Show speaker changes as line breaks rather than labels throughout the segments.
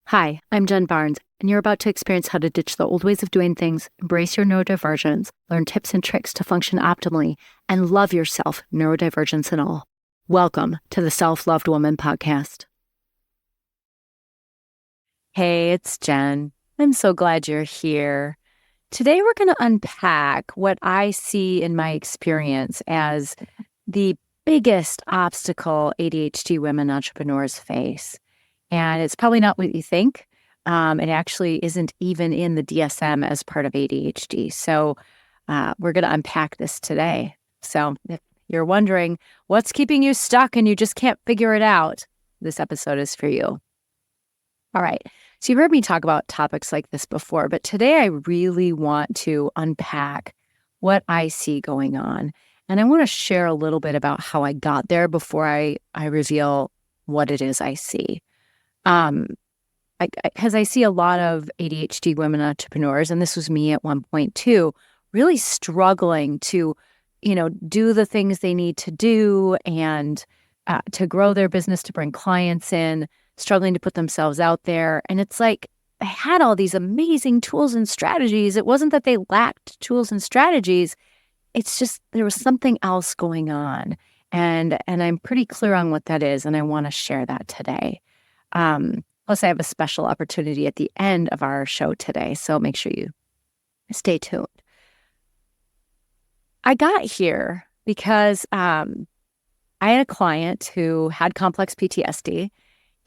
Hi, I'm Jen Barnes, and you're about to experience how to ditch the old ways of doing things, embrace your neurodivergence, learn tips and tricks to function optimally, and love yourself, neurodivergence and all. Welcome to the Self-Loved Woman podcast. Hey, it's Jen. I'm so glad you're here. Today, we're going to unpack what I see in my experience as the biggest obstacle ADHD women entrepreneurs face. And it's probably not what you think. It actually isn't even in the DSM as part of ADHD. So we're going to unpack this today. So if you're wondering what's keeping you stuck and you just can't figure it out, this episode is for you. All right. So you've heard me talk about topics like this before, but today I really want to unpack what I see going on. And I want to share a little bit about how I got there before I reveal what it is I see. Because I see a lot of ADHD women entrepreneurs, and this was me at one point too, really struggling to, do the things they need to do and to grow their business, to bring clients in, struggling to put themselves out there. And it's like I had all these amazing tools and strategies. It wasn't that they lacked tools and strategies. It's just there was something else going on. And I'm pretty clear on what that is, and I want to share that today. Plus, I have a special opportunity at the end of our show today, so make sure you stay tuned. I got here because I had a client who had complex PTSD,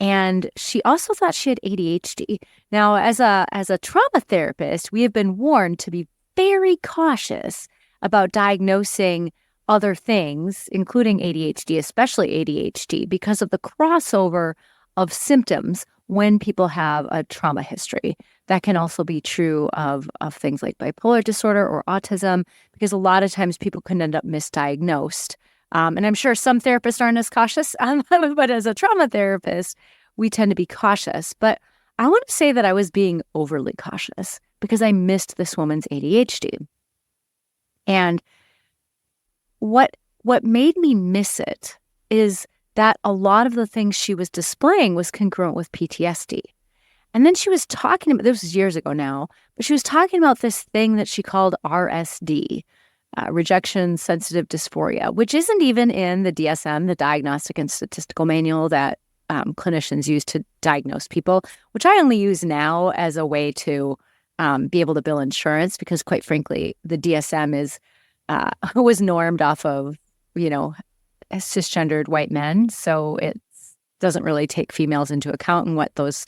and she also thought she had ADHD. Now, as a trauma therapist, we have been warned to be very cautious about diagnosing other things, including ADHD, especially ADHD, because of the crossover of symptoms when people have a trauma history. That can also be true of things like bipolar disorder or autism, because a lot of times people can end up misdiagnosed. And I'm sure some therapists aren't as cautious, but as a trauma therapist, we tend to be cautious. But I want to say that I was being overly cautious because I missed this woman's ADHD. And what made me miss it is that a lot of the things she was displaying was congruent with PTSD. And then she was talking about, this was years ago now, but she was talking about this thing that she called RSD, rejection sensitive dysphoria, which isn't even in the DSM, the Diagnostic and Statistical Manual that clinicians use to diagnose people, which I only use now as a way to be able to bill insurance, because quite frankly, the DSM was normed off of, cisgendered white men. So it doesn't really take females into account and what those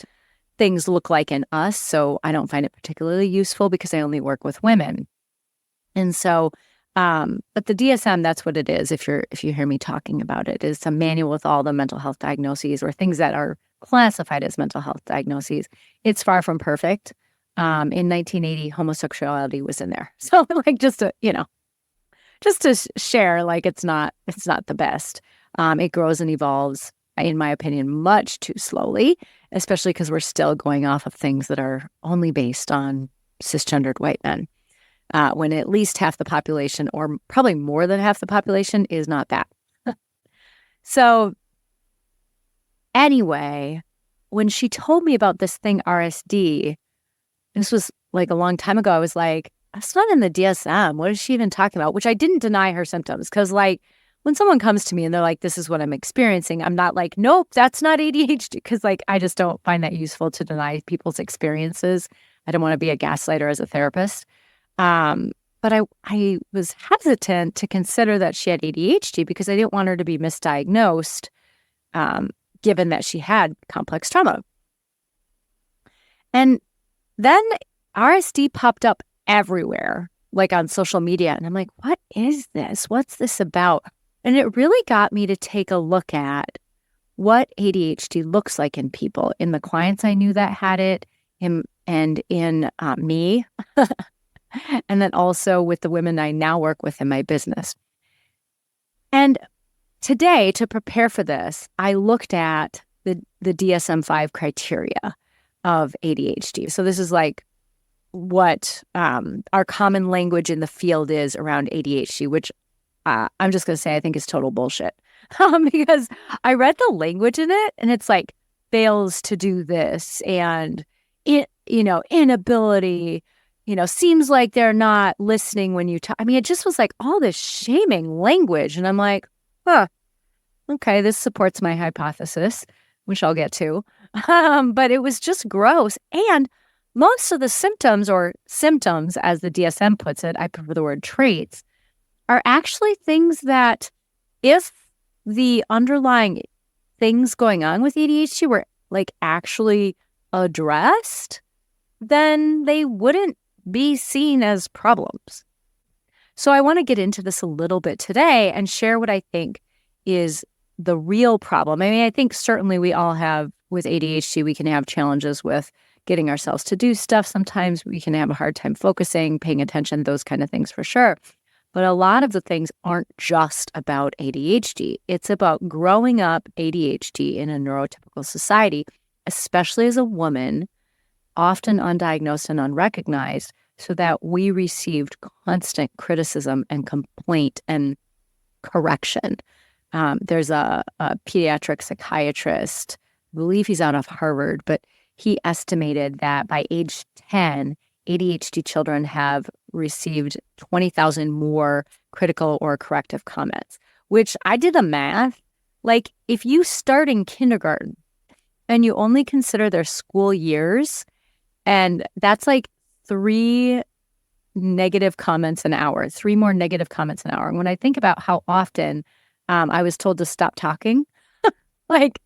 things look like in us. So I don't find it particularly useful because I only work with women. And so, but the DSM, that's what it is. If you hear me talking about it, is a manual with all the mental health diagnoses or things that are classified as mental health diagnoses. It's far from perfect. In 1980, homosexuality was in there. So like just to share, like it's not the best. It grows and evolves, in my opinion, much too slowly, especially because we're still going off of things that are only based on cisgendered white men, when at least half the population, or probably more than half the population, is not that. So anyway, when she told me about this thing, RSD, this was like a long time ago, I was like, that's not in the DSM. What is she even talking about? Which I didn't deny her symptoms, because like when someone comes to me and they're like, this is what I'm experiencing, I'm not like, nope, that's not ADHD, because like I just don't find that useful to deny people's experiences. I don't want to be a gaslighter as a therapist. But I was hesitant to consider that she had ADHD because I didn't want her to be misdiagnosed, given that she had complex trauma. And then RSD popped up everywhere, like on social media. And I'm like, what is this? What's this about? And it really got me to take a look at what ADHD looks like in people, in the clients I knew that had it, and in me, and then also with the women I now work with in my business. And today, to prepare for this, I looked at the DSM-5 criteria of ADHD. So this is like what our common language in the field is around ADHD, which I'm just going to say I think is total bullshit. Because I read the language in it and it's like fails to do this, and inability, seems like they're not listening when you talk. I mean, it just was like all this shaming language. And I'm like, okay, this supports my hypothesis, which I'll get to. But it was just gross. And most of the symptoms, or symptoms as the DSM puts it, I prefer the word traits, are actually things that if the underlying things going on with ADHD were like actually addressed, then they wouldn't be seen as problems. So I want to get into this a little bit today and share what I think is the real problem. I mean, I think certainly we all have, with ADHD, we can have challenges with getting ourselves to do stuff. Sometimes we can have a hard time focusing, paying attention, those kind of things for sure. But a lot of the things aren't just about ADHD. It's about growing up ADHD in a neurotypical society, especially as a woman, often undiagnosed and unrecognized, so that we received constant criticism and complaint and correction. There's a pediatric psychiatrist, I believe he's out of Harvard, but he estimated that by age 10, ADHD children have received 20,000 more critical or corrective comments, which I did the math. Like, if you start in kindergarten and you only consider their school years, and that's like 3 negative comments an hour, 3 more negative comments an hour. And when I think about how often I was told to stop talking, like,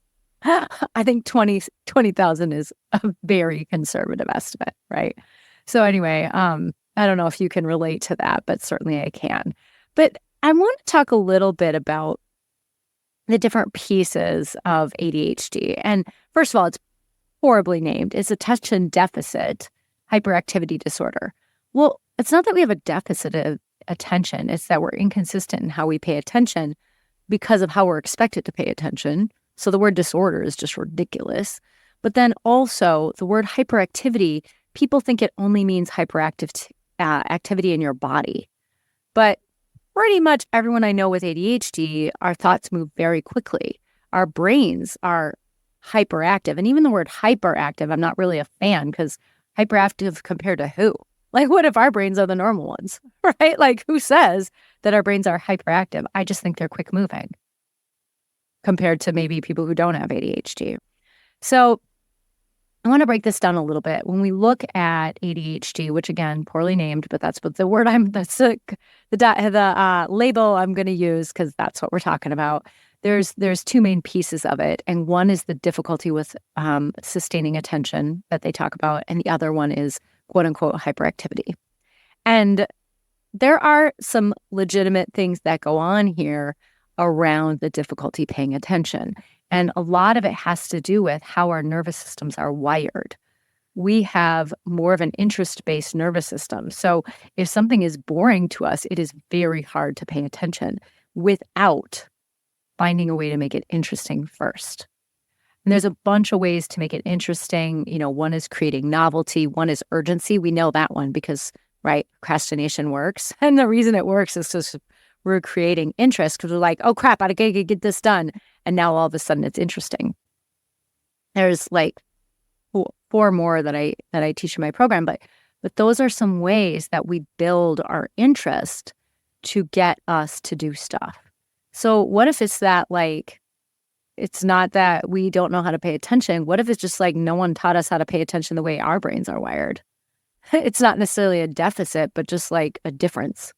I think 20,000 is a very conservative estimate, right? So anyway, I don't know if you can relate to that, but certainly I can. But I want to talk a little bit about the different pieces of ADHD. And first of all, it's horribly named. It's attention deficit hyperactivity disorder. Well, it's not that we have a deficit of attention. It's that we're inconsistent in how we pay attention because of how we're expected to pay attention. So the word disorder is just ridiculous. But then also the word hyperactivity, people think it only means hyperactive activity in your body. But pretty much everyone I know with ADHD, our thoughts move very quickly. Our brains are hyperactive. And even the word hyperactive, I'm not really a fan, because hyperactive compared to who? Like, what if our brains are the normal ones, right? Like, who says that our brains are hyperactive? I just think they're quick moving compared to maybe people who don't have ADHD. So I want to break this down a little bit. When we look at ADHD, which again, poorly named, but that's what the word the label I'm going to use, because that's what we're talking about. There's 2 main pieces of it. And one is the difficulty with sustaining attention that they talk about. And the other one is quote unquote hyperactivity. And there are some legitimate things that go on here around the difficulty paying attention. And a lot of it has to do with how our nervous systems are wired. We have more of an interest-based nervous system. So if something is boring to us, it is very hard to pay attention without finding a way to make it interesting first. And there's a bunch of ways to make it interesting. One is creating novelty. One is urgency. We know that one because, right, procrastination works. And the reason it works is because we're creating interest, because we're like, oh crap, I gotta get this done. And now all of a sudden it's interesting. There's like 4 more that I teach in my program, but those are some ways that we build our interest to get us to do stuff. So what if it's that, like, it's not that we don't know how to pay attention? What if it's just like no one taught us how to pay attention the way our brains are wired? It's not necessarily a deficit, but just like a difference.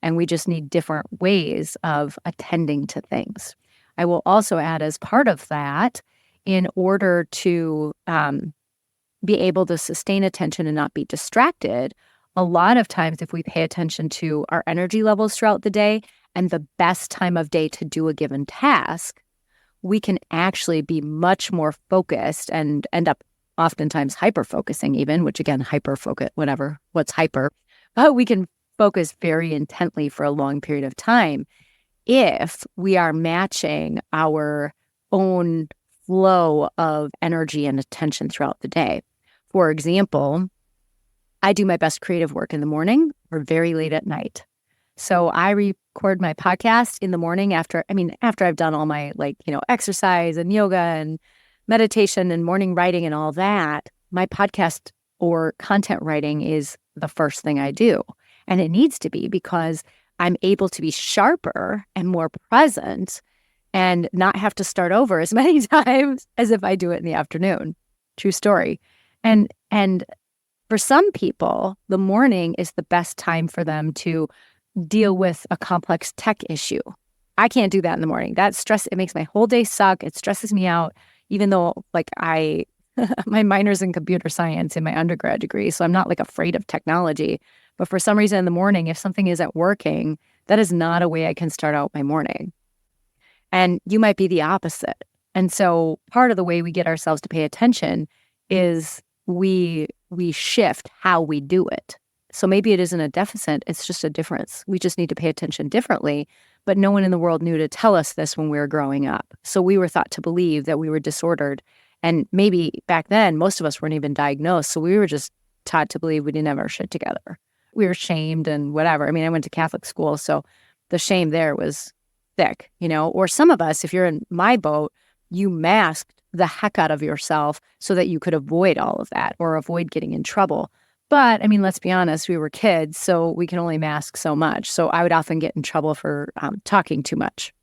And we just need different ways of attending to things. I will also add, as part of that, in order to be able to sustain attention and not be distracted, a lot of times if we pay attention to our energy levels throughout the day and the best time of day to do a given task, we can actually be much more focused and end up oftentimes hyper-focusing even, which again, hyper-focus, whatever, what's hyper, but we can focus very intently for a long period of time if we are matching our own flow of energy and attention throughout the day. For example, I do my best creative work in the morning or very late at night. So I record my podcast in the morning after I've done all my exercise and yoga and meditation and morning writing and all that, my podcast or content writing is the first thing I do. And it needs to be because I'm able to be sharper and more present and not have to start over as many times as if I do it in the afternoon. True story. And for some people, the morning is the best time for them to deal with a complex tech issue. I can't do that in the morning. That stress, it makes my whole day suck. It stresses me out, even though like my minor's in computer science in my undergrad degree, so I'm not like afraid of technology. But for some reason in the morning, if something isn't working, that is not a way I can start out my morning. And you might be the opposite. And so part of the way we get ourselves to pay attention is we shift how we do it. So maybe it isn't a deficit, it's just a difference. We just need to pay attention differently. But no one in the world knew to tell us this when we were growing up. So we were thought to believe that we were disordered. And maybe back then, most of us weren't even diagnosed. So we were just taught to believe we didn't have our shit together. We were shamed and whatever. I mean, I went to Catholic school, so the shame there was thick, Or some of us, if you're in my boat, you masked the heck out of yourself so that you could avoid all of that or avoid getting in trouble. But I mean, let's be honest, we were kids, so we can only mask so much. So I would often get in trouble for talking too much.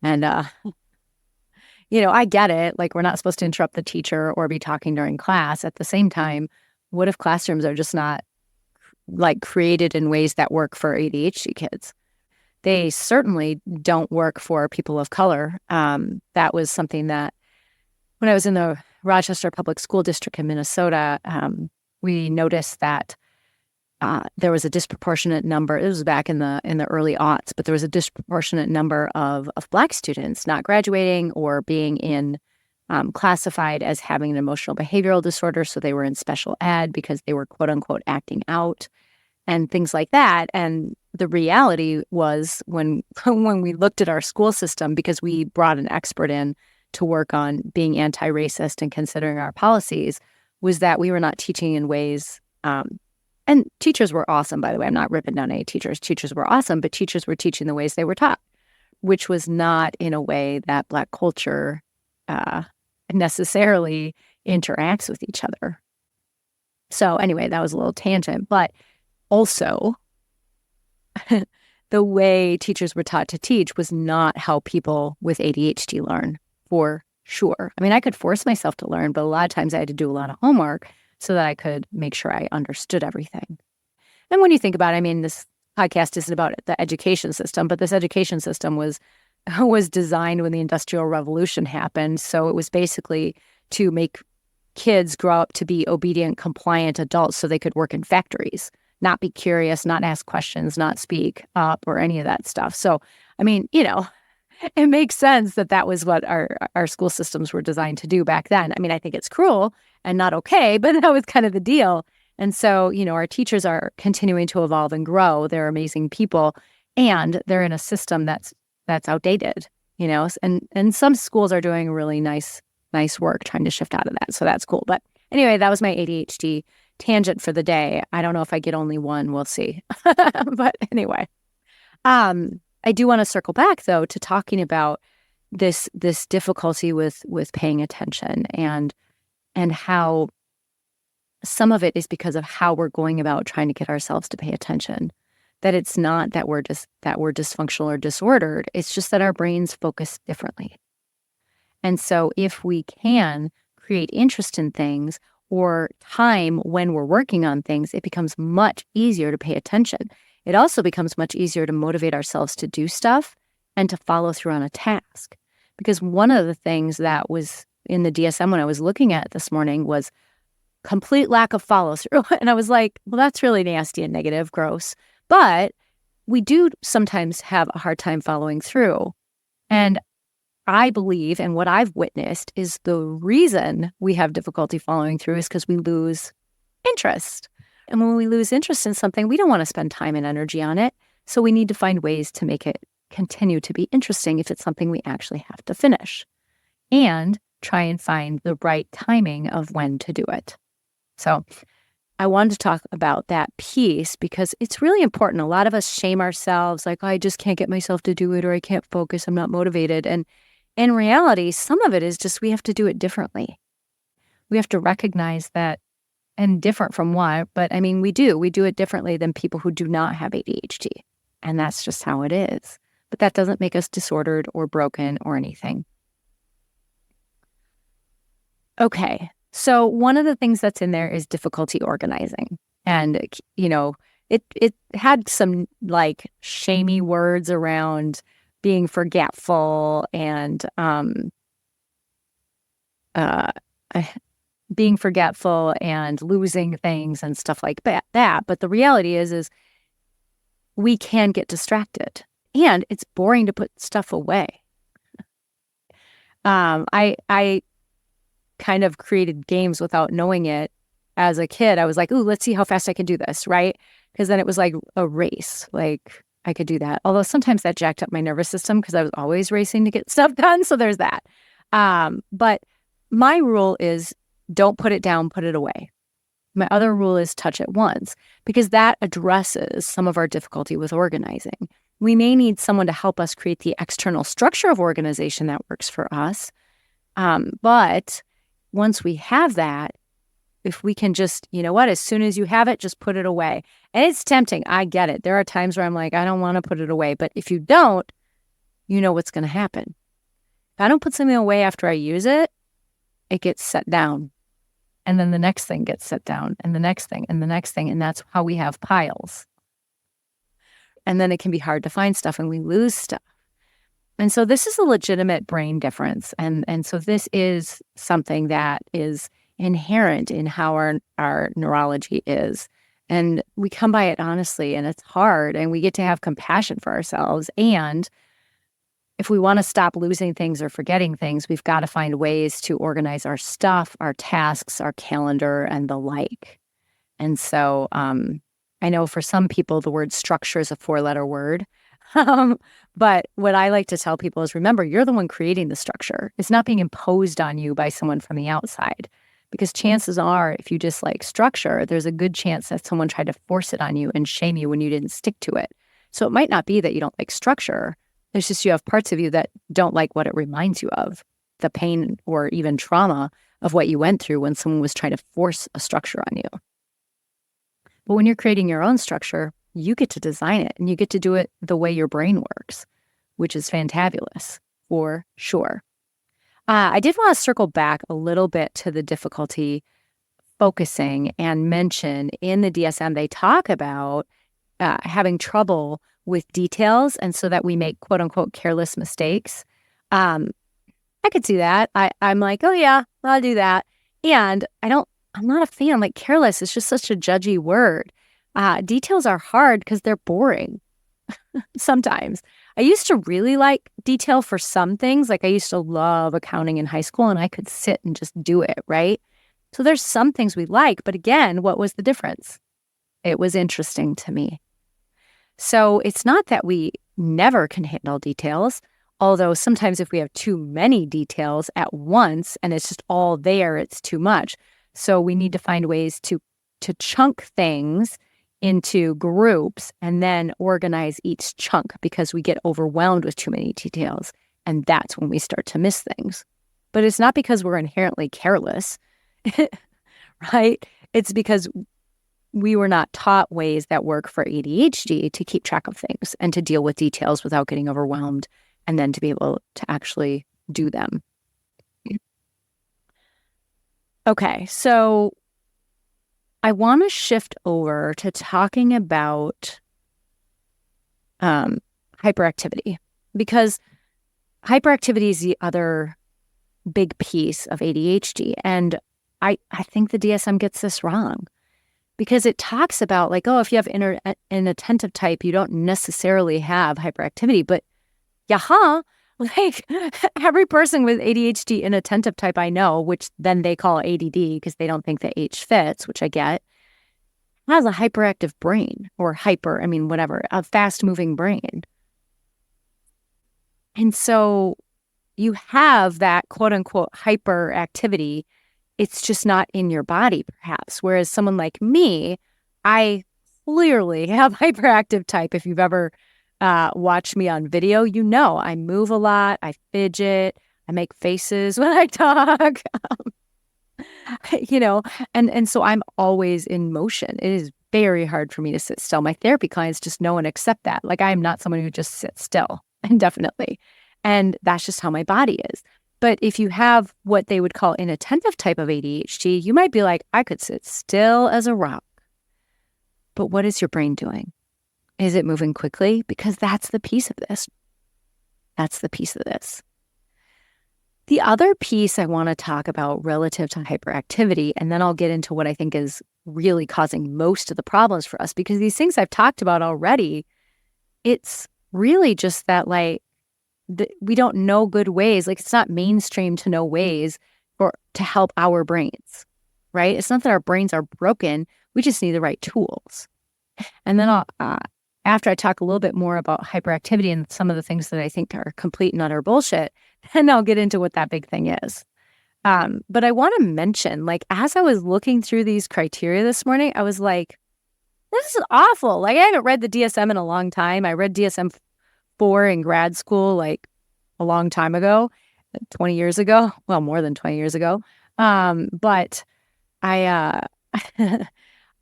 And, I get it. Like, we're not supposed to interrupt the teacher or be talking during class. At the same time, what if classrooms are just not like created in ways that work for ADHD kids? They certainly don't work for people of color. That was something that when I was in the Rochester Public School District in Minnesota, we noticed that there was a disproportionate number. It was back in the early aughts, but there was a disproportionate number of Black students not graduating or being classified as having an emotional behavioral disorder. So they were in special ed because they were quote unquote acting out and things like that. And the reality was when we looked at our school system, because we brought an expert in to work on being anti-racist and considering our policies, was that we were not teaching in ways, and teachers were awesome, by the way. I'm not ripping down any teachers. Teachers were awesome, but teachers were teaching the ways they were taught, which was not in a way that Black culture necessarily interacts with each other. So anyway, that was a little tangent, but also the way teachers were taught to teach was not how people with ADHD learn, for sure. I mean, I could force myself to learn, but a lot of times I had to do a lot of homework so that I could make sure I understood everything. And when you think about it, I mean, this podcast isn't about the education system, but this education system was designed when the Industrial Revolution happened. So it was basically to make kids grow up to be obedient, compliant adults so they could work in factories, not be curious, not ask questions, not speak up or any of that stuff. So, I mean, it makes sense that was what our school systems were designed to do back then. I mean, I think it's cruel and not okay, but that was kind of the deal. And so, our teachers are continuing to evolve and grow. They're amazing people, and they're in a system that's outdated, and some schools are doing really nice work trying to shift out of that. So that's cool. But anyway, that was my ADHD tangent for the day. I don't know if I get only one. We'll see. But anyway, I do want to circle back though to talking about this difficulty with paying attention and how some of it is because of how we're going about trying to get ourselves to pay attention. That it's not that we're dysfunctional or disordered. It's just that our brains focus differently. And so if we can create interest in things or time when we're working on things, it becomes much easier to pay attention. It also becomes much easier to motivate ourselves to do stuff and to follow through on a task. Because one of the things that was in the DSM when I was looking at it this morning was complete lack of follow through. And I was like, well, that's really nasty and negative, gross. But we do sometimes have a hard time following through. And I believe, and what I've witnessed, is the reason we have difficulty following through is because we lose interest. And when we lose interest in something, we don't want to spend time and energy on it. So we need to find ways to make it continue to be interesting if it's something we actually have to finish. And try and find the right timing of when to do it. So I wanted to talk about that piece because it's really important. A lot of us shame ourselves like, oh, I just can't get myself to do it, or I can't focus, I'm not motivated. And In reality, some of it is just we have to do it differently. We have to recognize that, and different from what, but I mean, we do it differently than people who do not have ADHD. And that's just how it is. But that doesn't make us disordered or broken or anything. Okay. So one of the things that's in there is difficulty organizing. And, it had some like shamey words around being forgetful and uh, being forgetful and losing things and stuff like that. But the reality is we can get distracted, and it's boring to put stuff away. I kind of created games without knowing it. As a kid, I was like, ooh, let's see how fast I can do this, right? Because then it was like a race. Like I could do that. Although sometimes that jacked up my nervous system because I was always racing to get stuff done. So there's that. But my rule is don't put it down, put it away. My other rule is touch it once, because that addresses some of our difficulty with organizing. We may need someone to help us create the external structure of organization that works for us. But once we have that, if we can just, as soon as you have it, just put it away. And it's tempting. I get it. There are times where I'm like, I don't want to put it away. But if you don't, you know what's going to happen. If I don't put something away after I use it, it gets set down. And then the next thing gets set down, and the next thing, and the next thing. And that's how we have piles. And then it can be hard to find stuff, and we lose stuff. And so this is a legitimate brain difference. And so this is something that is inherent in how our neurology is. And we come by it honestly, and it's hard, and we get to have compassion for ourselves. And if we want to stop losing things or forgetting things, we've got to find ways to organize our stuff, our tasks, our calendar, and the like. And so I know for some people, the word structure is a 4-letter word. But what I like to tell people is, remember, you're the one creating the structure. It's not being imposed on you by someone from the outside. Because chances are, if you dislike structure, there's a good chance that someone tried to force it on you and shame you when you didn't stick to it. So it might not be that you don't like structure. It's just you have parts of you that don't like what it reminds you of, the pain or even trauma of what you went through when someone was trying to force a structure on you. But when you're creating your own structure, you get to design it, and you get to do it the way your brain works, which is fantabulous for sure. I did want to circle back a little bit to the difficulty focusing and mention in the DSM, they talk about having trouble with details, and so that we make quote unquote careless mistakes. I could see that. I'm like, oh yeah, I'll do that. And I'm not a fan. Like, careless is just such a judgy word. Details are hard because they're boring. Sometimes. I used to really like detail for some things. Like, I used to love accounting in high school, and I could sit and just do it, right? So there's some things we like, but again, what was the difference? It was interesting to me. So it's not that we never can handle details, although sometimes if we have too many details at once and it's just all there, it's too much. So we need to find ways to chunk things into groups and then organize each chunk, because we get overwhelmed with too many details. And that's when we start to miss things. But it's not because we're inherently careless, right? It's because we were not taught ways that work for ADHD to keep track of things and to deal with details without getting overwhelmed, and then to be able to actually do them. Okay, so I want to shift over to talking about hyperactivity, because hyperactivity is the other big piece of ADHD. And I think the DSM gets this wrong, because it talks about like, oh, if you have inattentive type, you don't necessarily have hyperactivity. But like every person with ADHD inattentive type I know, which then they call ADD because they don't think the H fits, which I get, has a hyperactive brain, or a fast moving brain. And so you have that quote unquote hyperactivity. It's just not in your body, perhaps. Whereas someone like me, I clearly have hyperactive type. If you've ever watch me on video, you know, I move a lot, I fidget, I make faces when I talk, you know, and so I'm always in motion. It is very hard for me to sit still. My therapy clients just know and accept that. Like, I am not someone who just sits still indefinitely. And that's just how my body is. But if you have what they would call inattentive type of ADHD, you might be like, I could sit still as a rock. But what is your brain doing? Is it moving quickly? Because that's the piece of this. That's the piece of this. The other piece I want to talk about relative to hyperactivity, and then I'll get into what I think is really causing most of the problems for us, because these things I've talked about already, it's really just that, like, we don't know good ways. Like, it's not mainstream to know ways to help our brains, right? It's not that our brains are broken. We just need the right tools. And then after I talk a little bit more about hyperactivity and some of the things that I think are complete and utter bullshit, then I'll get into what that big thing is. But I want to mention, like, as I was looking through these criteria this morning, I was like, this is awful. Like, I haven't read the DSM in a long time. I read DSM-4 in grad school, like, a long time ago, 20 years ago. Well, more than 20 years ago. But I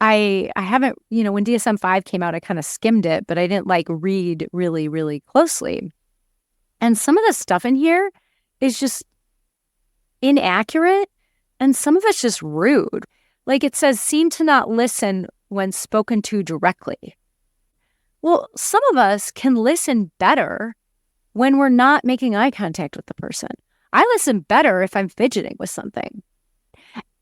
I haven't, you know, when DSM-5 came out, I kind of skimmed it, but I didn't like read really, really closely. And some of the stuff in here is just inaccurate, and some of it's just rude. Like, it says, seem to not listen when spoken to directly. Well, some of us can listen better when we're not making eye contact with the person. I listen better if I'm fidgeting with something.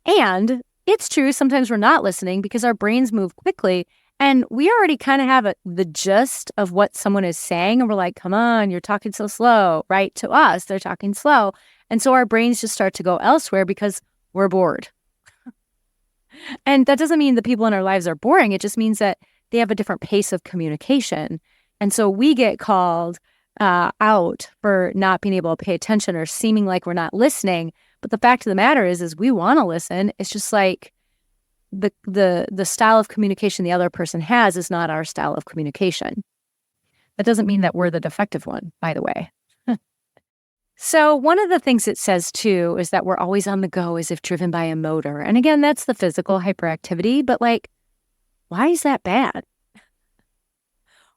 And it's true, sometimes we're not listening because our brains move quickly, and we already kind of have the gist of what someone is saying, and we're like, come on, you're talking so slow, right? To us, they're talking slow. And so our brains just start to go elsewhere because we're bored. And that doesn't mean the people in our lives are boring. It just means that they have a different pace of communication. And so we get called out for not being able to pay attention or seeming like we're not listening. But the fact of the matter is we want to listen. It's just like the style of communication the other person has is not our style of communication. That doesn't mean that we're the defective one, by the way. So one of the things it says, too, is that we're always on the go as if driven by a motor. And again, that's the physical hyperactivity. But, like, why is that bad?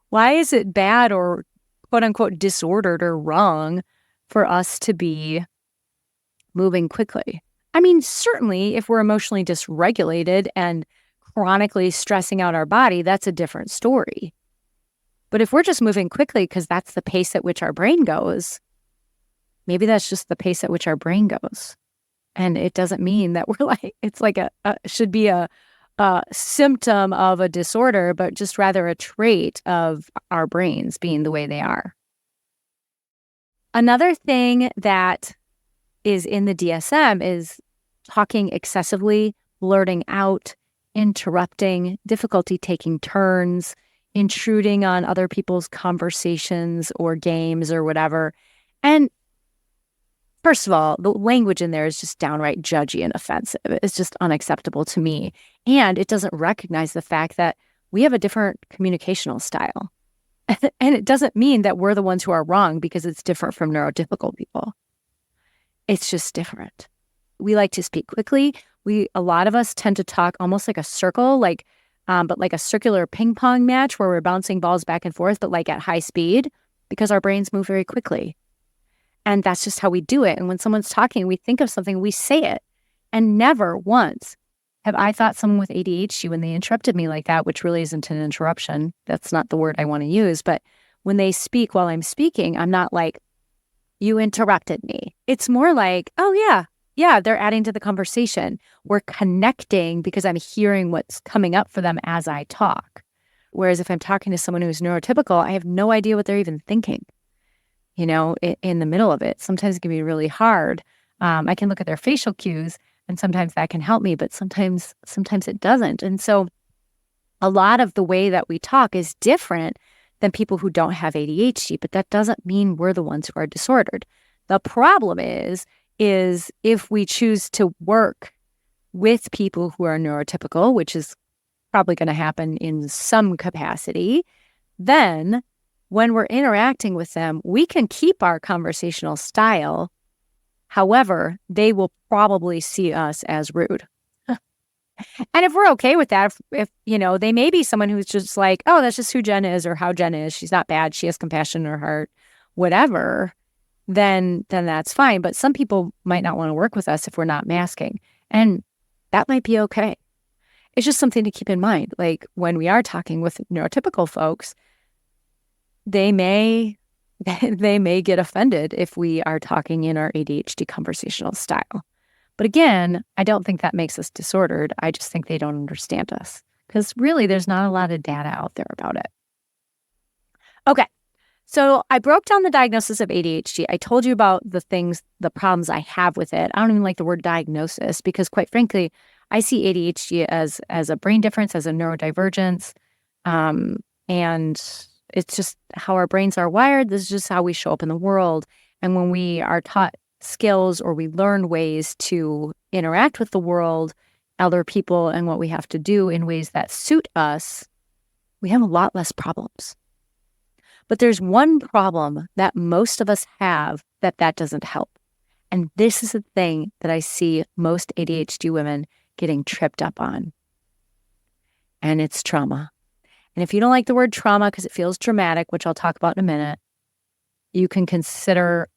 Why is it bad or, quote unquote, disordered or wrong for us to be moving quickly? I mean, certainly if we're emotionally dysregulated and chronically stressing out our body, that's a different story. But if we're just moving quickly because that's the pace at which our brain goes, maybe that's just the pace at which our brain goes. And it doesn't mean that we're like, it's like should be a symptom of a disorder, but just rather a trait of our brains being the way they are. Another thing that is in the DSM is talking excessively, blurting out, interrupting, difficulty taking turns, intruding on other people's conversations or games or whatever. And first of all, the language in there is just downright judgy and offensive. It's just unacceptable to me. And it doesn't recognize the fact that we have a different communicational style. And it doesn't mean that we're the ones who are wrong because it's different from neurotypical people. It's just different. We like to speak quickly. A lot of us tend to talk almost like a circle, but like a circular ping pong match where we're bouncing balls back and forth, but like at high speed because our brains move very quickly. And that's just how we do it. And when someone's talking, we think of something, we say it. And never once have I thought someone with ADHD, when they interrupted me like that, which really isn't an interruption, that's not the word I want to use, but when they speak while I'm speaking, I'm not like, you interrupted me. It's more like, oh yeah, they're adding to the conversation. We're connecting because I'm hearing what's coming up for them as I talk. Whereas if I'm talking to someone who's neurotypical, I have no idea what they're even thinking. You know, in the middle of it. Sometimes it can be really hard. I can look at their facial cues, and sometimes that can help me, but sometimes it doesn't. And so a lot of the way that we talk is different than people who don't have ADHD, but that doesn't mean we're the ones who are disordered. The problem is if we choose to work with people who are neurotypical, which is probably going to happen in some capacity, then when we're interacting with them, we can keep our conversational style. However, they will probably see us as rude. And if we're okay with that, if they may be someone who's just like, oh, that's just who Jen is or how Jen is. She's not bad. She has compassion in her heart, whatever, then that's fine. But some people might not want to work with us if we're not masking. And that might be okay. It's just something to keep in mind. Like when we are talking with neurotypical folks, they may get offended if we are talking in our ADHD conversational style. But again, I don't think that makes us disordered. I just think they don't understand us because really there's not a lot of data out there about it. Okay, so I broke down the diagnosis of ADHD. I told you about the problems I have with it. I don't even like the word diagnosis because quite frankly, I see ADHD as a brain difference, as a neurodivergence, and it's just how our brains are wired. This is just how we show up in the world. And when we are taught skills or we learn ways to interact with the world, other people, and what we have to do in ways that suit us, we have a lot less problems. But there's one problem that most of us have that doesn't help. And this is the thing that I see most ADHD women getting tripped up on. And it's trauma. And if you don't like the word trauma because it feels dramatic, which I'll talk about in a minute, you can consider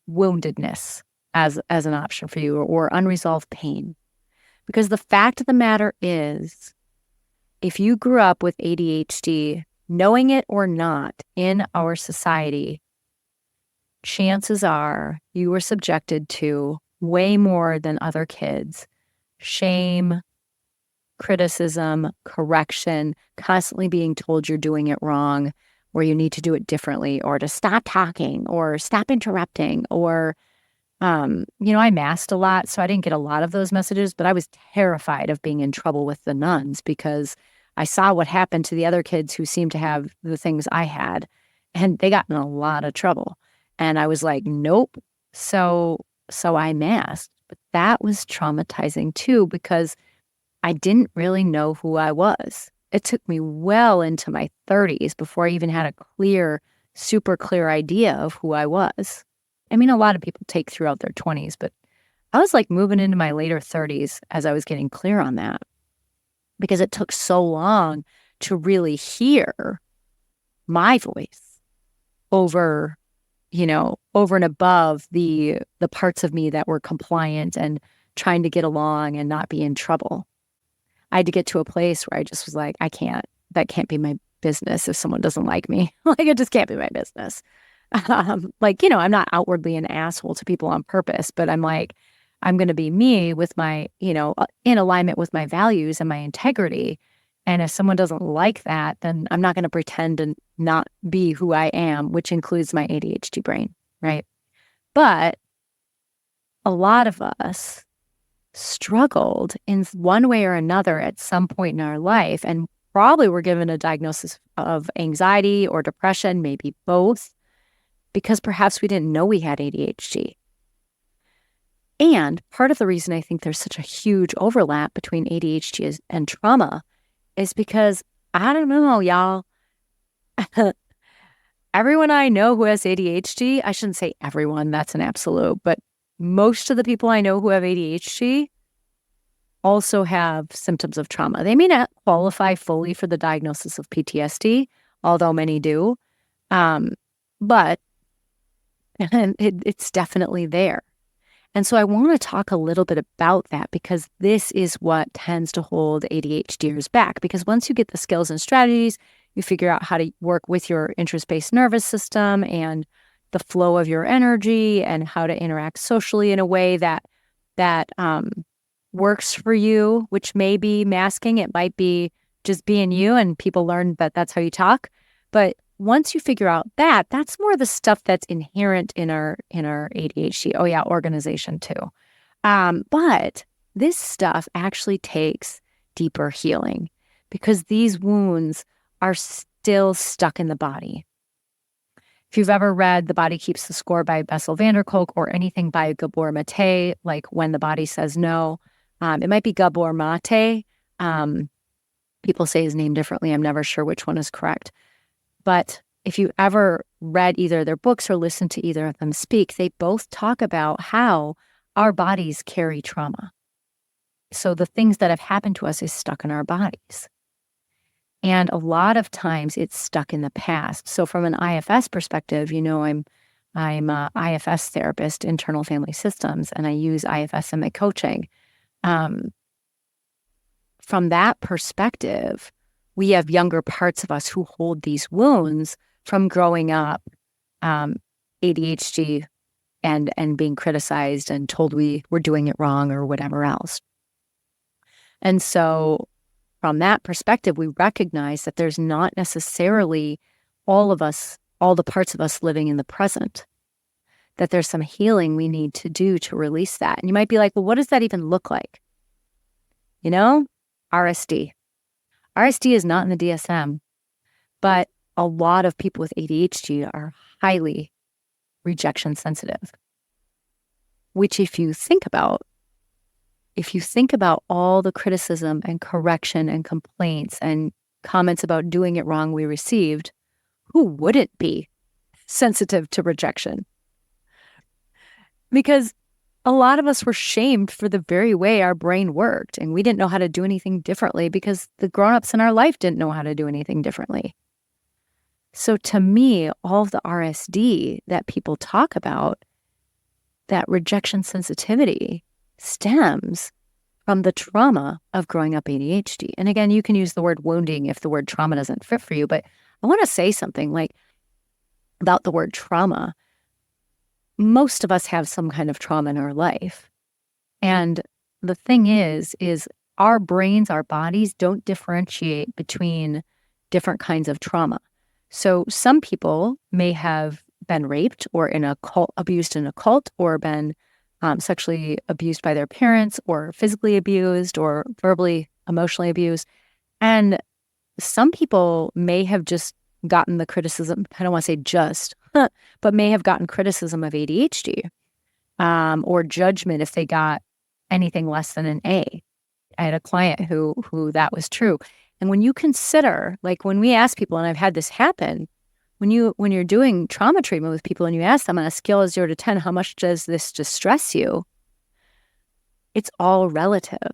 woundedness as an option for you, or unresolved pain. Because the fact of the matter is, if you grew up with ADHD, knowing it or not, in our society, chances are you were subjected to way more than other kids. Shame, criticism, correction, constantly being told you're doing it wrong, or you need to do it differently, or to stop talking, or stop interrupting, or, I masked a lot, so I didn't get a lot of those messages, but I was terrified of being in trouble with the nuns because I saw what happened to the other kids who seemed to have the things I had, and they got in a lot of trouble. And I was like, nope. So I masked, but that was traumatizing too, because I didn't really know who I was. It took me well into my 30s before I even had a super clear idea of who I was. I mean, a lot of people take throughout their 20s, but I was like moving into my later 30s as I was getting clear on that, because it took so long to really hear my voice over and above the parts of me that were compliant and trying to get along and not be in trouble. I had to get to a place where I just was like, that can't be my business if someone doesn't like me. Like, it just can't be my business. I'm not outwardly an asshole to people on purpose, but I'm like, I'm going to be me with my, in alignment with my values and my integrity. And if someone doesn't like that, then I'm not going to pretend to not be who I am, which includes my ADHD brain, right? But a lot of us struggled in one way or another at some point in our life, and probably were given a diagnosis of anxiety or depression, maybe both, because perhaps we didn't know we had ADHD. And part of the reason I think there's such a huge overlap between ADHD and trauma is because, I don't know, y'all, everyone I know who has ADHD, I shouldn't say everyone, that's an absolute, but most of the people I know who have ADHD also have symptoms of trauma. They may not qualify fully for the diagnosis of PTSD, although many do, but it's definitely there. And so I want to talk a little bit about that, because this is what tends to hold ADHDers back. Because once you get the skills and strategies, you figure out how to work with your interest-based nervous system and the flow of your energy and how to interact socially in a way that works for you, which may be masking. It might be just being you, and people learn that that's how you talk. But once you figure out that, that's more the stuff that's inherent in our ADHD. Oh yeah, organization too. But this stuff actually takes deeper healing, because these wounds are still stuck in the body. If you've ever read The Body Keeps the Score by Bessel van der Kolk, or anything by Gabor Mate, like When the Body Says No, it might be Gabor Mate. People say his name differently. I'm never sure which one is correct. But if you ever read either their books or listened to either of them speak, they both talk about how our bodies carry trauma. So the things that have happened to us is stuck in our bodies. And a lot of times it's stuck in the past. So from an IFS perspective, I'm a IFS therapist, internal family systems, and I use IFS in my coaching. From that perspective, we have younger parts of us who hold these wounds from growing up, ADHD and being criticized and told we were doing it wrong or whatever else. And so from that perspective, we recognize that there's not necessarily all the parts of us living in the present, that there's some healing we need to do to release that. And you might be like, well, what does that even look like? RSD. RSD is not in the DSM, but a lot of people with ADHD are highly rejection sensitive, which if you think about all the criticism and correction and complaints and comments about doing it wrong we received, who wouldn't be sensitive to rejection? Because a lot of us were shamed for the very way our brain worked, and we didn't know how to do anything differently because the grown-ups in our life didn't know how to do anything differently. So to me, all of the RSD that people talk about, that rejection sensitivity, stems from the trauma of growing up ADHD. And again, you can use the word wounding if the word trauma doesn't fit for you, but I want to say something about the word trauma. Most of us have some kind of trauma in our life. And the thing is our brains, our bodies don't differentiate between different kinds of trauma. So some people may have been raped or abused in a cult, or been sexually abused by their parents, or physically abused, or verbally, emotionally abused. And some people may have just gotten the criticism, I don't want to say just, but may have gotten criticism of ADHD, or judgment if they got anything less than an A. I had a client who that was true. And when you consider, when we ask people, and I've had this happen, when you're doing trauma treatment with people and you ask them on a scale of 0 to 10, how much does this distress you? It's all relative.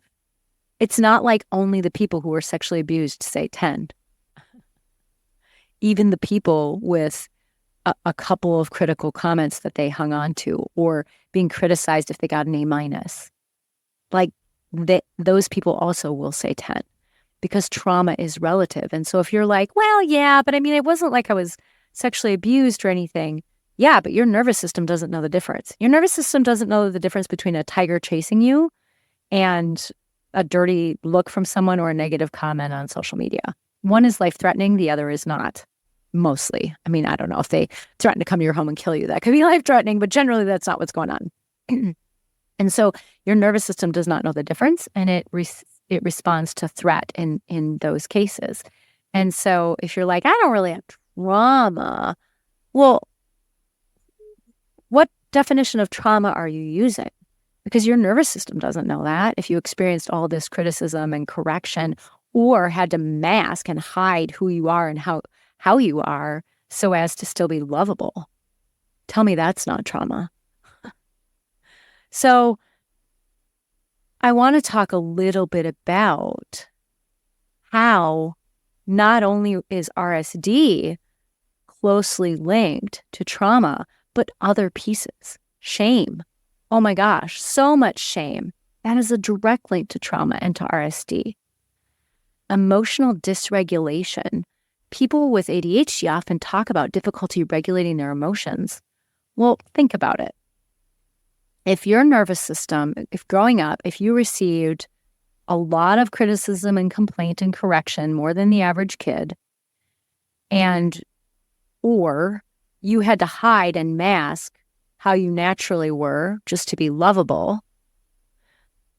It's not like only the people who were sexually abused say 10. Even the people with a couple of critical comments that they hung on to, or being criticized if they got an A-, those people also will say 10, because trauma is relative. And so if you're like, well, yeah, but I mean, it wasn't like I was sexually abused or anything. Yeah, but your nervous system doesn't know the difference. Your nervous system doesn't know the difference between a tiger chasing you and a dirty look from someone or a negative comment on social media. One is life-threatening, the other is not. Mostly. I mean, I don't know if they threaten to come to your home and kill you. That could be life-threatening, but generally that's not what's going on. And so your nervous system does not know the difference, and it responds to threat in those cases. And so if you're like, I don't really have trauma, well, what definition of trauma are you using? Because your nervous system doesn't know that. If you experienced all this criticism and correction, or had to mask and hide who you are and how you are so as to still be lovable, tell me that's not trauma. So I want to talk a little bit about how not only is RSD closely linked to trauma, but other pieces. Shame. Oh my gosh, so much shame. That is a direct link to trauma and to RSD. Emotional dysregulation. People with ADHD often talk about difficulty regulating their emotions. Well, think about it. If your nervous system, if growing up, if you received a lot of criticism and complaint and correction, more than the average kid, or you had to hide and mask how you naturally were just to be lovable,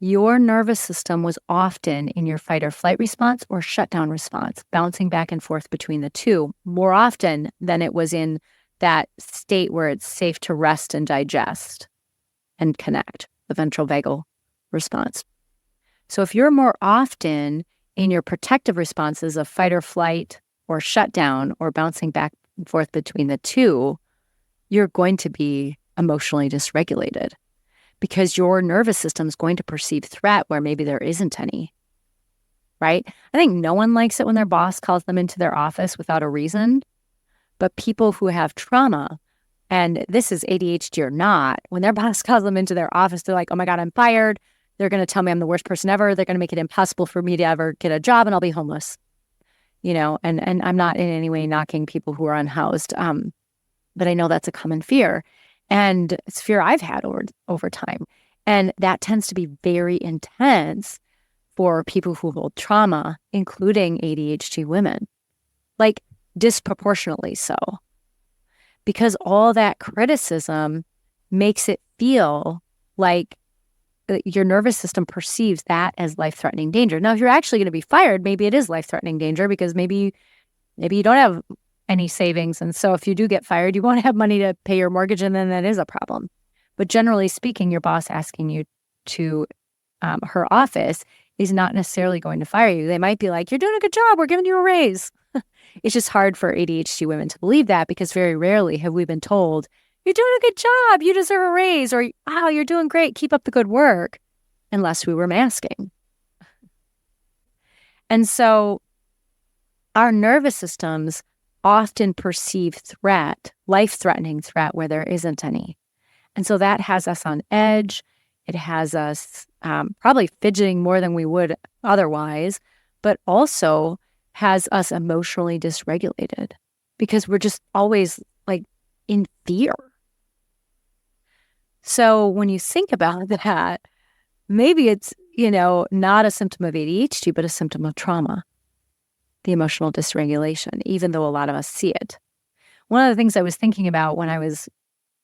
your nervous system was often in your fight or flight response or shutdown response, bouncing back and forth between the two more often than it was in that state where it's safe to rest and digest and connect, the ventral vagal response. So if you're more often in your protective responses of fight or flight, or shutdown or bouncing back and forth between the two, you're going to be emotionally dysregulated because your nervous system is going to perceive threat where maybe there isn't any, right? I think no one likes it when their boss calls them into their office without a reason, but people who have trauma, and this is ADHD or not, when their boss calls them into their office, they're like, oh my God, I'm fired. They're going to tell me I'm the worst person ever. They're going to make it impossible for me to ever get a job and I'll be homeless, and I'm not in any way knocking people who are unhoused. But I know that's a common fear. And it's fear I've had over time. And that tends to be very intense for people who hold trauma, including ADHD women, like disproportionately so. Because all that criticism makes it feel like your nervous system perceives that as life-threatening danger. Now, if you're actually going to be fired, maybe it is life-threatening danger because maybe you don't have any savings. And so if you do get fired, you won't have money to pay your mortgage, and then that is a problem. But generally speaking, your boss asking you to her office is not necessarily going to fire you. They might be like, you're doing a good job. We're giving you a raise. It's just hard for ADHD women to believe that because very rarely have we been told, you're doing a good job. You deserve a raise, or, wow, you're doing great. Keep up the good work, unless we were masking. And so our nervous systems often perceive threat, life-threatening threat, where there isn't any. And so that has us on edge. It has us probably fidgeting more than we would otherwise, but also has us emotionally dysregulated because we're just always like in fear. So when you think about that, maybe it's, not a symptom of ADHD, but a symptom of trauma, the emotional dysregulation, even though a lot of us see it. One of the things I was thinking about when I was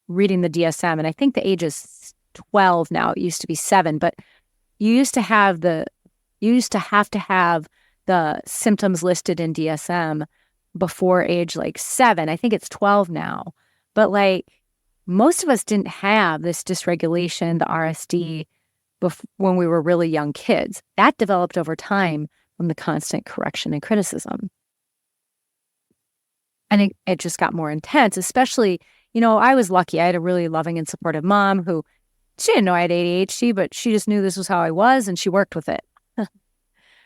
reading the DSM, and I think the age is 12 now, it used to be 7, but you used to have to have the symptoms listed in DSM before age like 7. I think it's 12 now. But like most of us didn't have this dysregulation, the RSD, when we were really young kids. That developed over time from the constant correction and criticism. And it just got more intense, especially, I was lucky. I had a really loving and supportive mom who, she didn't know I had ADHD, but she just knew this was how I was and she worked with it.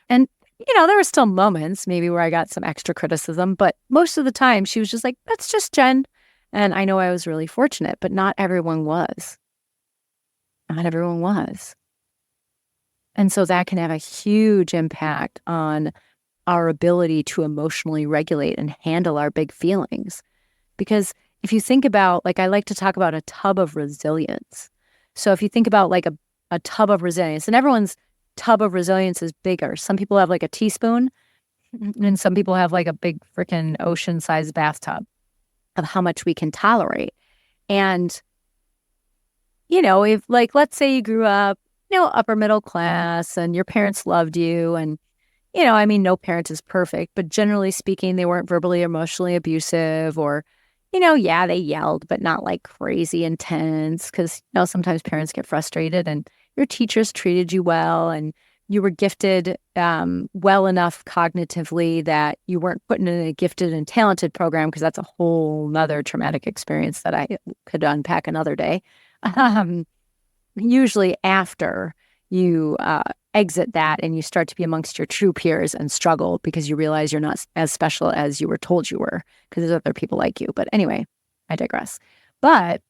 And there were still moments maybe where I got some extra criticism, but most of the time she was just like, that's just Jen. And I know I was really fortunate, but not everyone was. Not everyone was. And so that can have a huge impact on our ability to emotionally regulate and handle our big feelings. Because if you think about, like, I like to talk about a tub of resilience. So if you think about like a tub of resilience, and everyone's tub of resilience is bigger. Some people have like a teaspoon, and some people have like a big freaking ocean-sized bathtub of how much we can tolerate. And, if like, let's say you grew up, upper middle class and your parents loved you and, no parent is perfect, but generally speaking, they weren't verbally, emotionally abusive or, yeah, they yelled, but not like crazy intense because, sometimes parents get frustrated and your teachers treated you well and you were gifted well enough cognitively that you weren't put in a gifted and talented program because that's a whole nother traumatic experience that I could unpack another day. Usually after you exit that and you start to be amongst your true peers and struggle because you realize you're not as special as you were told you were because there's other people like you. But anyway, I digress. But,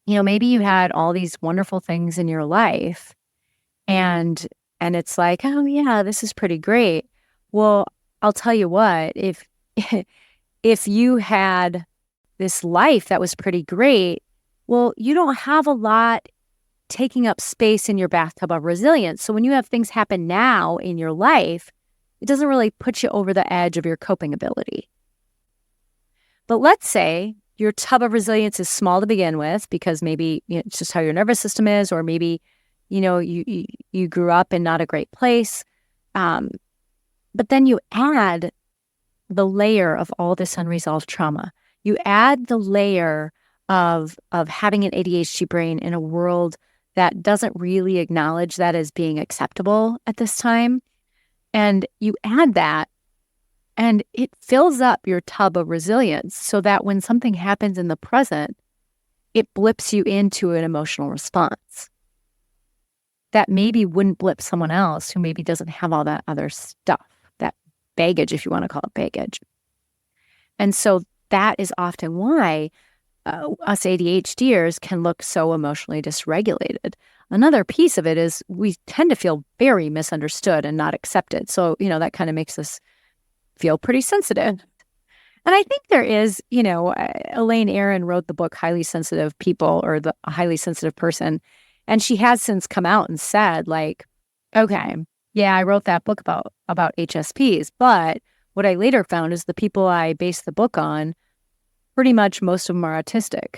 maybe you had all these wonderful things in your life and it's like, oh yeah, this is pretty great. Well, I'll tell you what, if you had this life that was pretty great, well, you don't have a lot taking up space in your bathtub of resilience. So when you have things happen now in your life, it doesn't really put you over the edge of your coping ability. But let's say your tub of resilience is small to begin with because maybe it's just how your nervous system is, or maybe you grew up in not a great place. But then you add the layer of all this unresolved trauma. You add the layer of having an ADHD brain in a world that doesn't really acknowledge that as being acceptable at this time. And you add that, And it fills up your tub of resilience so that when something happens in the present, it blips you into an emotional response that maybe wouldn't blip someone else who maybe doesn't have all that other stuff, that baggage, if you want to call it baggage. And so that is often why us ADHDers can look so emotionally dysregulated. Another piece of it is we tend to feel very misunderstood and not accepted. So, that kind of makes us feel pretty sensitive. And I think there is, Elaine Aron wrote the book Highly Sensitive People, or The Highly Sensitive Person. And she has since come out and said, like, okay, yeah, I wrote that book about HSPs, but what I later found is the people I based the book on, pretty much most of them are autistic.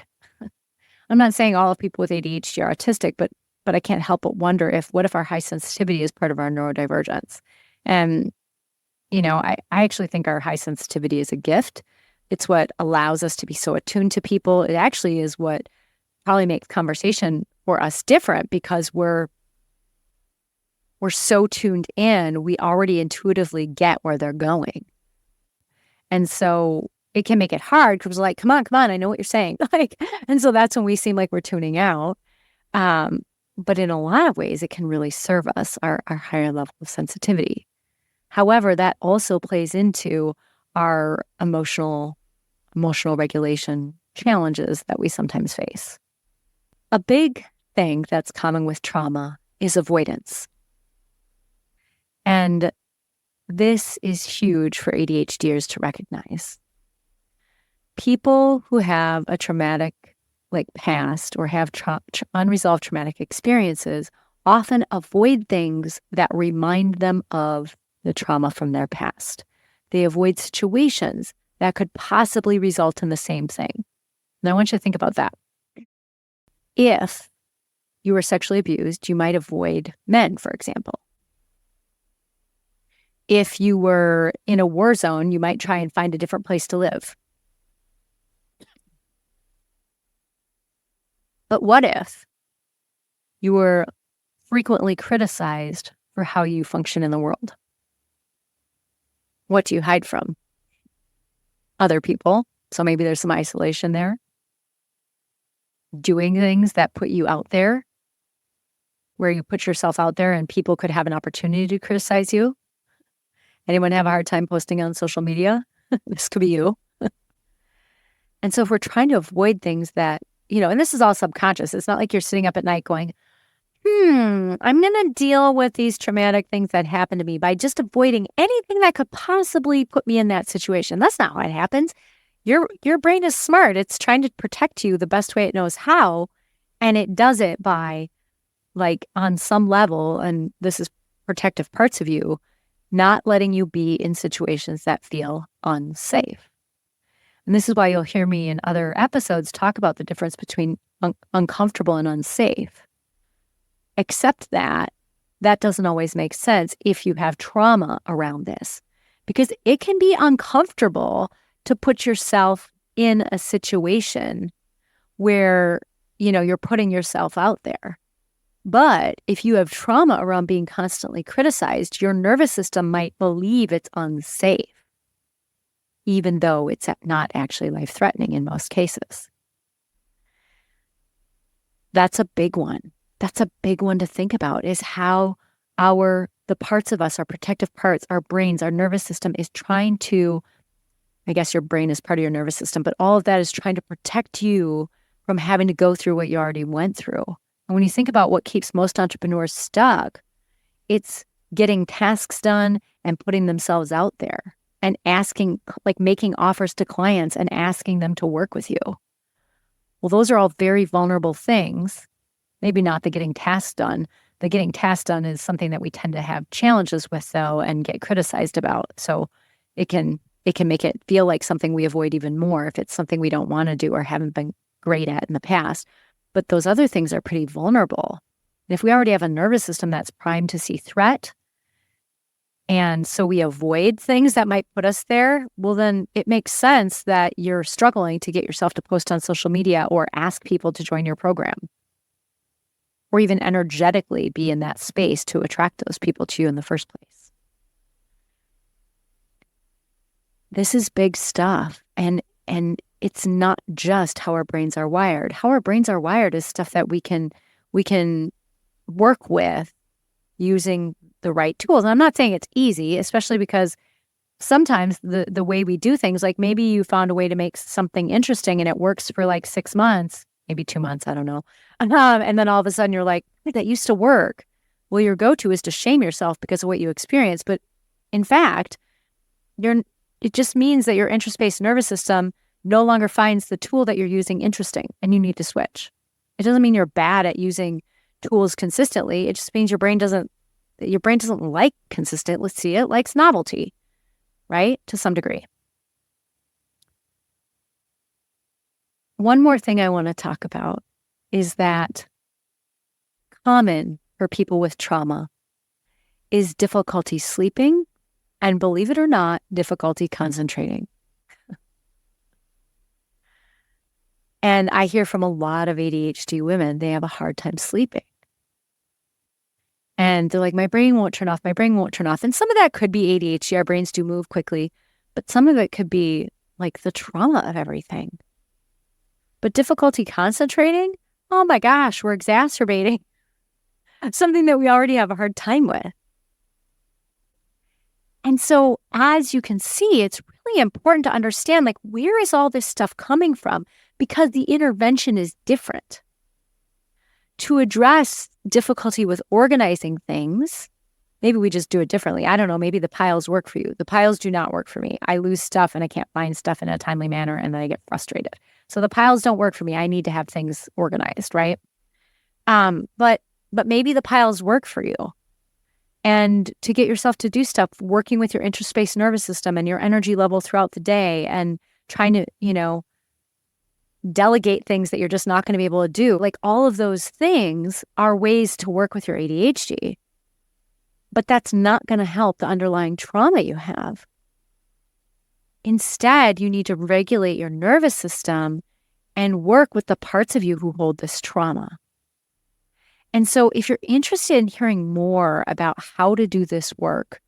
I'm not saying all of people with ADHD are autistic, but I can't help but wonder what if our high sensitivity is part of our neurodivergence? And, I actually think our high sensitivity is a gift. It's what allows us to be so attuned to people. It actually is what probably makes conversation for us different, because we're so tuned in, we already intuitively get where they're going. And so it can make it hard because we're like, come on, I know what you're saying. And so that's when we seem like we're tuning out. But in a lot of ways, it can really serve us, our higher level of sensitivity. However, that also plays into our emotional regulation challenges that we sometimes face. A big thing that's common with trauma is avoidance. And this is huge for ADHDers to recognize. People who have a traumatic past or have unresolved traumatic experiences often avoid things that remind them of the trauma from their past. They avoid situations that could possibly result in the same thing. Now, I want you to think about that. If you were sexually abused, you might avoid men, for example. If you were in a war zone, you might try and find a different place to live. But what if you were frequently criticized for how you function in the world? What do you hide from? Other people. So maybe there's some isolation there. Doing things that put you out there, where you put yourself out there and people could have an opportunity to criticize you. Anyone have a hard time posting on social media? This could be you. And so if we're trying to avoid things that, and this is all subconscious. It's not like you're sitting up at night going, I'm going to deal with these traumatic things that happened to me by just avoiding anything that could possibly put me in that situation. That's not how it happens. Your brain is smart. It's trying to protect you the best way it knows how. And it does it by, on some level, and this is protective parts of you, not letting you be in situations that feel unsafe. And this is why you'll hear me in other episodes talk about the difference between uncomfortable and unsafe. Except that doesn't always make sense if you have trauma around this, because it can be uncomfortable to put yourself in a situation where, you're putting yourself out there. But if you have trauma around being constantly criticized, your nervous system might believe it's unsafe, even though it's not actually life-threatening in most cases. That's a big one. That's a big one to think about, is how the parts of us, our protective parts, our brains, our nervous system is trying to, I guess your brain is part of your nervous system, but all of that is trying to protect you from having to go through what you already went through. And when you think about what keeps most entrepreneurs stuck, it's getting tasks done and putting themselves out there and asking, making offers to clients and asking them to work with you. Well, those are all very vulnerable things. Maybe not the getting tasks done. The getting tasks done is something that we tend to have challenges with, though, and get criticized about. So it can make it feel like something we avoid even more if it's something we don't want to do or haven't been great at in the past. But those other things are pretty vulnerable. And if we already have a nervous system that's primed to see threat, and so we avoid things that might put us there, well, then it makes sense that you're struggling to get yourself to post on social media or ask people to join your program, or even energetically be in that space to attract those people to you in the first place. This is big stuff. And it's not just how our brains are wired. How our brains are wired is stuff that we can work with using the right tools. And I'm not saying it's easy, especially because sometimes the way we do things, like maybe you found a way to make something interesting and it works for like 6 months, maybe 2 months, I don't know. And then all of a sudden you're like, "Hey, that used to work." Well, your go-to is to shame yourself because of what you experienced. But in fact, it just means that your interest-based nervous system no longer finds the tool that you're using interesting and you need to switch. It doesn't mean you're bad at using tools consistently. It just means your brain doesn't like consistency. It likes novelty, right? To some degree. One more thing I want to talk about is that common for people with trauma is difficulty sleeping and, believe it or not, difficulty concentrating. And I hear from a lot of ADHD women, they have a hard time sleeping. And they're like, my brain won't turn off. My brain won't turn off. And some of that could be ADHD. Our brains do move quickly. But some of it could be like the trauma of everything. But difficulty concentrating, oh my gosh, we're exacerbating something that we already have a hard time with. And so as you can see, it's really important to understand, like, where is all this stuff coming from? Because the intervention is different. To address difficulty with organizing things, maybe we just do it differently. I don't know. Maybe the piles work for you. The piles do not work for me. I lose stuff and I can't find stuff in a timely manner and then I get frustrated. So the piles don't work for me. I need to have things organized, right? But maybe the piles work for you. And to get yourself to do stuff, working with your interest-based nervous system and your energy level throughout the day and trying to, delegate things that you're just not going to be able to do. Like, all of those things are ways to work with your ADHD. But that's not going to help the underlying trauma you have. Instead, you need to regulate your nervous system and work with the parts of you who hold this trauma. And so if you're interested in hearing more about how to do this work,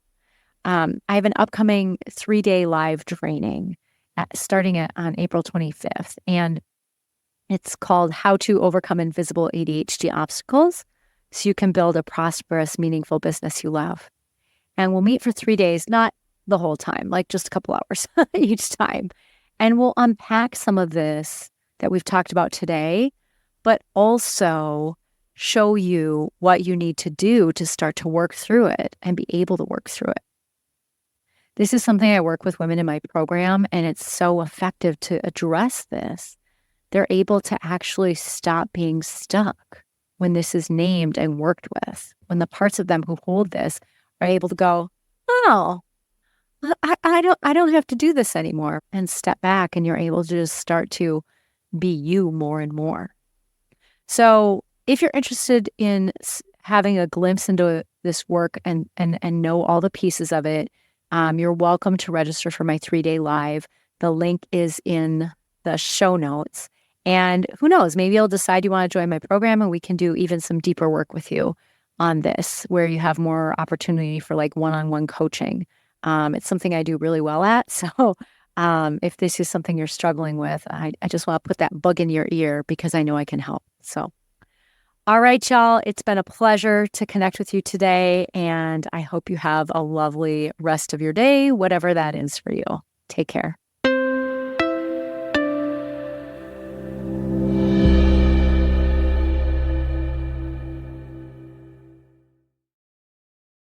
I have an upcoming 3-day live training starting on April 25th. And it's called How to Overcome Invisible ADHD Obstacles so you can build a prosperous, meaningful business you love. And we'll meet for 3 days, not the whole time, like just a couple hours each time. And we'll unpack some of this that we've talked about today, but also show you what you need to do to start to work through it and be able to work through it. This is something I work with women in my program, and it's so effective to address this. They're able to actually stop being stuck when this is named and worked with, when the parts of them who hold this are able to go, oh, I don't have to do this anymore, and step back, and you're able to just start to be you more and more. So if you're interested in having a glimpse into this work and know all the pieces of it, you're welcome to register for my 3-day live. The link is in the show notes. And who knows, maybe you'll decide you want to join my program and we can do even some deeper work with you on this, where you have more opportunity for like one-on-one coaching. It's something I do really well at. So if this is something you're struggling with, I just want to put that bug in your ear because I know I can help. So, all right, y'all, it's been a pleasure to connect with you today. And I hope you have a lovely rest of your day, whatever that is for you. Take care.